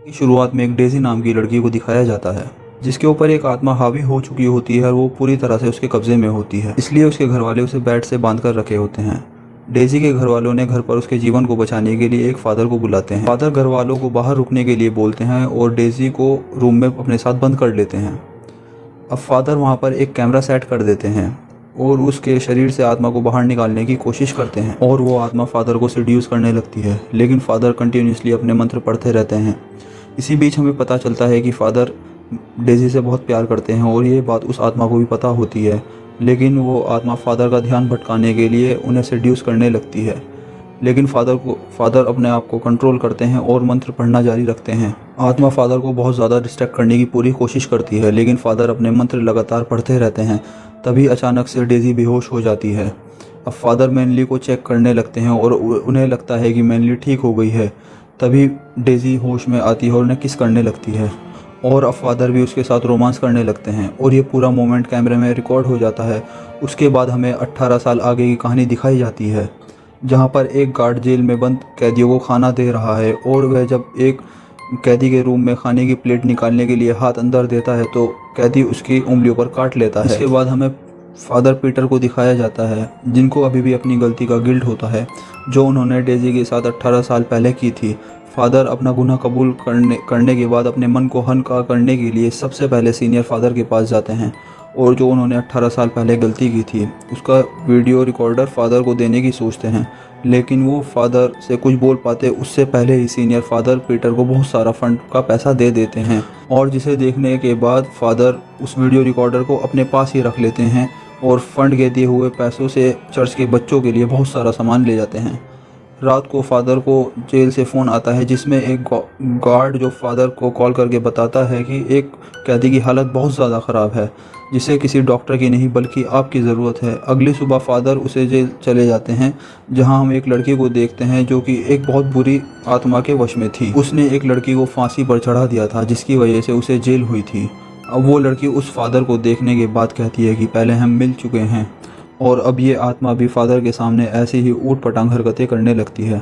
की शुरुआत में एक डेजी नाम की लड़की को दिखाया जाता है जिसके ऊपर एक आत्मा हावी हो चुकी होती है और वो पूरी तरह से उसके कब्जे में होती है। इसलिए उसके घर वाले उसे बेड से बांध कर रखे होते हैं। डेजी के घर वालों ने घर पर उसके जीवन को बचाने के लिए एक फादर को बुलाते हैं। फादर घर वालों को बाहर रुकने के लिए बोलते हैं और डेजी को रूम में अपने साथ बंद कर लेते हैं। अब फादर वहाँ पर एक कैमरा सेट कर देते हैं और उसके शरीर से आत्मा को बाहर निकालने की कोशिश करते हैं और वो आत्मा फादर को सेड्यूस करने लगती है, लेकिन फादर कंटिन्यूसली अपने मंत्र पढ़ते रहते हैं। इसी बीच हमें पता चलता है कि फादर डेजी से बहुत प्यार करते हैं और ये बात उस आत्मा को भी पता होती है, लेकिन वो आत्मा फादर का ध्यान भटकाने के लिए उन्हें सेड्यूस करने लगती है। लेकिन फादर अपने आप को कंट्रोल करते हैं और मंत्र पढ़ना जारी रखते हैं। आत्मा फादर को बहुत ज़्यादा डिस्ट्रैक्ट करने की पूरी कोशिश करती है, लेकिन फादर अपने मंत्र लगातार पढ़ते रहते हैं। तभी अचानक से डेजी बेहोश हो जाती है। अब फादर मैनली को चेक करने लगते हैं और उन्हें लगता है कि मैनली ठीक हो गई है। तभी डेजी होश में आती है और उन्हें किस करने लगती है और अब फादर भी उसके साथ रोमांस करने लगते हैं और ये पूरा मोमेंट कैमरे में रिकॉर्ड हो जाता है। उसके बाद हमें 18 साल आगे की कहानी दिखाई जाती है, जहाँ पर एक गार्ड जेल में बंद कैदियों को खाना दे रहा है और वह जब एक कैदी के रूम में खाने की प्लेट निकालने के लिए हाथ अंदर देता है तो कैदी उसकी उंगलियों पर काट लेता है। इसके बाद हमें फादर पीटर को दिखाया जाता है, जिनको अभी भी अपनी गलती का गिल्ट होता है जो उन्होंने डेजी के साथ 18 साल पहले की थी। फादर अपना गुनाह कबूल करने के बाद अपने मन को हल्का करने के लिए सबसे पहले सीनियर फादर के पास जाते हैं और जो उन्होंने 18 साल पहले गलती की थी उसका वीडियो रिकॉर्डर फादर को देने की सोचते हैं, लेकिन वो फादर से कुछ बोल पाते उससे पहले ही सीनियर फादर पीटर को बहुत सारा फंड का पैसा दे देते हैं और जिसे देखने के बाद फादर उस वीडियो रिकॉर्डर को अपने पास ही रख लेते हैं और फंड के दिए हुए पैसों से चर्च के बच्चों के लिए बहुत सारा सामान ले जाते हैं। रात को फादर को जेल से फ़ोन आता है जिसमें एक गार्ड जो फादर को कॉल करके बताता है कि एक कैदी की हालत बहुत ज़्यादा ख़राब है, जिसे किसी डॉक्टर की नहीं बल्कि आपकी ज़रूरत है। अगली सुबह फादर उसे जेल चले जाते हैं, जहां हम एक लड़की को देखते हैं जो कि एक बहुत बुरी आत्मा के वश में थी। उसने एक लड़की को फांसी पर चढ़ा दिया था जिसकी वजह से उसे जेल हुई थी। अब वो लड़की उस फादर को देखने के बाद कहती है कि पहले हम मिल चुके हैं और अब ये आत्मा भी फादर के सामने ऐसे ही ऊट पटांग हरकतें करने लगती है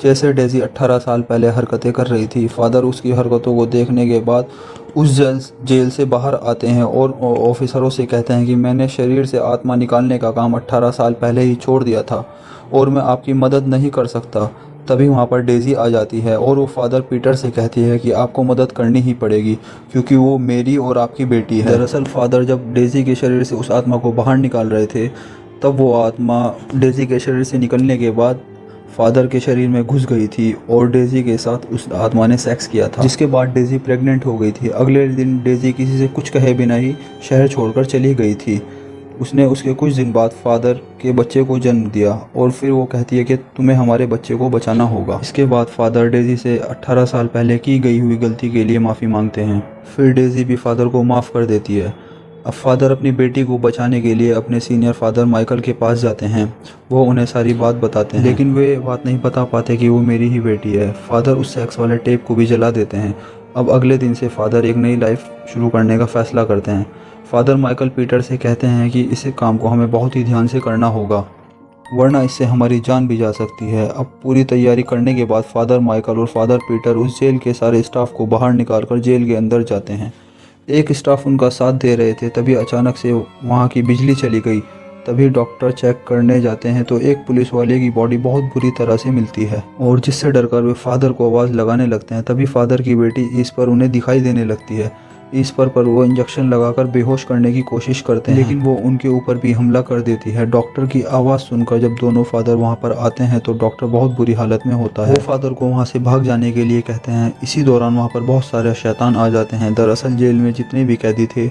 जैसे डेजी 18 साल पहले हरकतें कर रही थी। फादर उसकी हरकतों को देखने के बाद उस जेल से बाहर आते हैं और ऑफिसरों से कहते हैं कि मैंने शरीर से आत्मा निकालने का काम 18 साल पहले ही छोड़ दिया था और मैं आपकी मदद नहीं कर सकता। तभी वहाँ पर डेजी आ जाती है और वो फादर पीटर से कहती है कि आपको मदद करनी ही पड़ेगी क्योंकि वो मेरी और आपकी बेटी है। दरअसल फादर जब डेजी के शरीर से उस आत्मा को बाहर निकाल रहे थे तब वो आत्मा डेजी के शरीर से निकलने के बाद फादर के शरीर में घुस गई थी और डेजी के साथ उस आत्मा ने सेक्स किया था, जिसके बाद डेजी प्रेग्नेंट हो गई थी। अगले दिन डेजी किसी से कुछ कहे बिना ही शहर छोड़कर चली गई थी। उसने उसके कुछ दिन बाद फादर के बच्चे को जन्म दिया और फिर वो कहती है कि तुम्हें हमारे बच्चे को बचाना होगा। इसके बाद फादर डेजी से 18 साल पहले की गई हुई गलती के लिए माफ़ी मांगते हैं। फिर डेजी भी फादर को माफ़ कर देती है। अब फादर अपनी बेटी को बचाने के लिए अपने सीनियर फादर माइकल के पास जाते हैं। वो उन्हें सारी बात बताते हैं, लेकिन वे बात नहीं बता पाते कि वो मेरी ही बेटी है। फादर उस सेक्स वाले टेप को भी जला देते हैं। अब अगले दिन से फादर एक नई लाइफ शुरू करने का फैसला करते हैं। फादर माइकल पीटर से कहते हैं कि इस काम को हमें बहुत ही ध्यान से करना होगा वरना इससे हमारी जान भी जा सकती है। अब पूरी तैयारी करने के बाद फादर माइकल और फादर पीटर उस जेल के सारे स्टाफ को बाहर निकालकर जेल के अंदर जाते हैं। एक स्टाफ उनका साथ दे रहे थे, तभी अचानक से वहाँ की बिजली चली गई। तभी डॉक्टर चेक करने जाते हैं तो एक पुलिस वाले की बॉडी बहुत बुरी तरह से मिलती है और जिससे डरकर वे फादर को आवाज़ लगाने लगते हैं। तभी फादर की बेटी इस पर उन्हें दिखाई देने लगती है। इस पर वो इंजेक्शन लगाकर बेहोश करने की कोशिश करते हैं, लेकिन वो उनके ऊपर भी हमला कर देती है। डॉक्टर की आवाज़ सुनकर जब दोनों फादर वहाँ पर आते हैं तो डॉक्टर बहुत बुरी हालत में होता है। वो फादर को वहाँ से भाग जाने के लिए कहते हैं। इसी दौरान वहाँ पर बहुत सारे शैतान आ जाते हैं। दरअसल जेल में जितने भी कैदी थे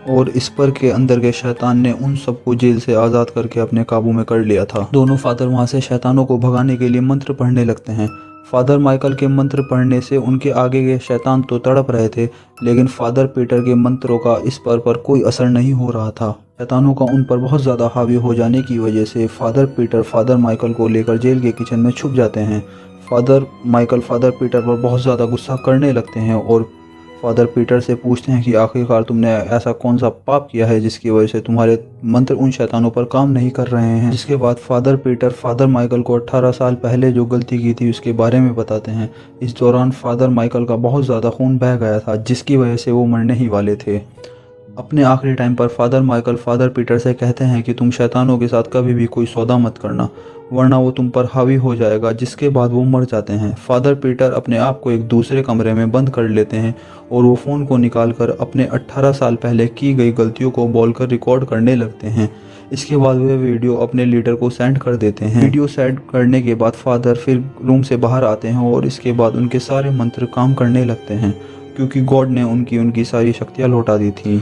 और इस पर के अंदर के शैतान ने उन सबको जेल से आज़ाद करके अपने काबू में कर लिया था। दोनों फादर वहाँ से शैतानों को भगाने के लिए मंत्र पढ़ने लगते हैं। फादर माइकल के मंत्र पढ़ने से उनके आगे के शैतान तो तड़प रहे थे, लेकिन फादर पीटर के मंत्रों का इस पर कोई असर नहीं हो रहा था। शैतानों का उन पर बहुत ज़्यादा हावी हो जाने की वजह से फादर पीटर फादर माइकल को लेकर जेल के किचन में छुप जाते हैं। फादर माइकल फादर पीटर पर बहुत ज़्यादा गुस्सा करने लगते हैं और फादर पीटर से पूछते हैं कि आखिरकार तुमने ऐसा कौन सा पाप किया है जिसकी वजह से तुम्हारे मंत्र उन शैतानों पर काम नहीं कर रहे हैं। जिसके बाद फादर पीटर फादर माइकल को 18 साल पहले जो गलती की थी उसके बारे में बताते हैं। इस दौरान फादर माइकल का बहुत ज़्यादा खून बह गया था जिसकी वजह से वो मरने ही वाले थे। अपने आखिरी टाइम पर फादर माइकल फादर पीटर से कहते हैं कि तुम शैतानों के साथ कभी भी कोई सौदा मत करना वरना वो तुम पर हावी हो जाएगा। जिसके बाद वो मर जाते हैं। फादर पीटर अपने आप को एक दूसरे कमरे में बंद कर लेते हैं और वो फ़ोन को निकालकर अपने 18 साल पहले की गई गलतियों को बोलकर रिकॉर्ड करने लगते हैं। इसके बाद वे वीडियो अपने लीडर को सेंड कर देते हैं। वीडियो सेंड करने के बाद फादर फिर रूम से बाहर आते हैं और इसके बाद उनके सारे मंत्र काम करने लगते हैं क्योंकि गॉड ने उनकी सारी शक्तियाँ लौटा दी थी।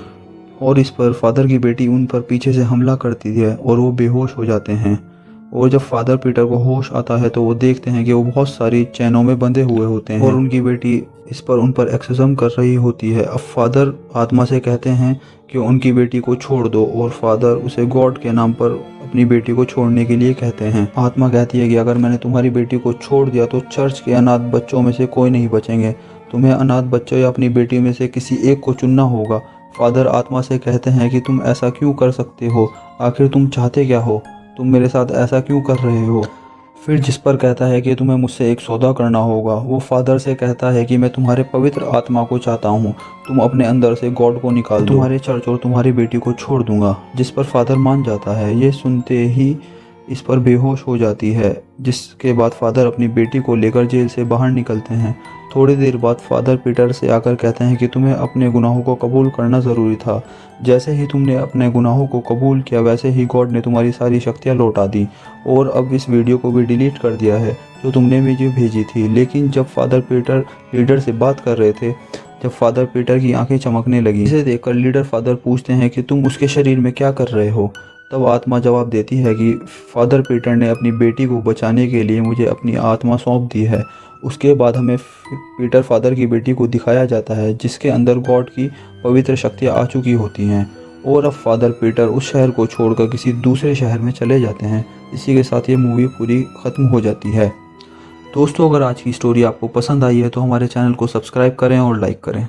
और इस पर फादर की बेटी उन पर पीछे से हमला करती है और वो बेहोश हो जाते हैं। और जब फादर पीटर को होश आता है तो वो देखते हैं कि वो बहुत सारी चैनों में बंधे हुए होते हैं और उनकी बेटी इस पर उन पर एक्सोर्सिज्म कर रही होती है। अब फादर आत्मा से कहते हैं कि उनकी बेटी को छोड़ दो और फादर उसे गॉड के नाम पर अपनी बेटी को छोड़ने के लिए कहते हैं। आत्मा कहती है कि अगर मैंने तुम्हारी बेटी को छोड़ दिया तो चर्च के अनाथ बच्चों में से कोई नहीं बचेंगे। तुम्हें अनाथ बच्चों या अपनी बेटी में से किसी एक को चुनना होगा। फादर आत्मा से कहते हैं कि तुम ऐसा क्यों कर सकते हो, आखिर तुम चाहते क्या हो, तुम मेरे साथ ऐसा क्यों कर रहे हो। फिर जिस पर कहता है कि तुम्हें मुझसे एक सौदा करना होगा। वो फादर से कहता है कि मैं तुम्हारे पवित्र आत्मा को चाहता हूँ, तुम अपने अंदर से गॉड को निकाल दो, तुम्हारे चर्च और तुम्हारी बेटी को छोड़ दूंगा। जिस पर फादर मान जाता है। ये सुनते ही इस पर बेहोश हो जाती है। जिसके बाद फादर अपनी बेटी को लेकर जेल से बाहर निकलते हैं। थोड़ी देर बाद फादर पीटर से आकर कहते हैं कि तुम्हें अपने गुनाहों को कबूल करना ज़रूरी था। जैसे ही तुमने अपने गुनाहों को कबूल किया वैसे ही गॉड ने तुम्हारी सारी शक्तियाँ लौटा दी और अब इस वीडियो को भी डिलीट कर दिया है जो तुमने मुझे भेजी थी। लेकिन जब फादर पीटर लीडर से बात कर रहे थे, जब फादर पीटर की आंखें चमकने लगी, इसे देखकर लीडर फादर पूछते हैं कि तुम उसके शरीर में क्या कर रहे हो। तब आत्मा जवाब देती है कि फादर पीटर ने अपनी बेटी को बचाने के लिए मुझे अपनी आत्मा सौंप दी है। उसके बाद हमें पीटर फादर की बेटी को दिखाया जाता है जिसके अंदर गॉड की पवित्र शक्तियाँ आ चुकी होती हैं। और अब फादर पीटर उस शहर को छोड़कर किसी दूसरे शहर में चले जाते हैं। इसी के साथ ये मूवी पूरी ख़त्म हो जाती है। दोस्तों, अगर आज की स्टोरी आपको पसंद आई है तो हमारे चैनल को सब्सक्राइब करें और लाइक करें।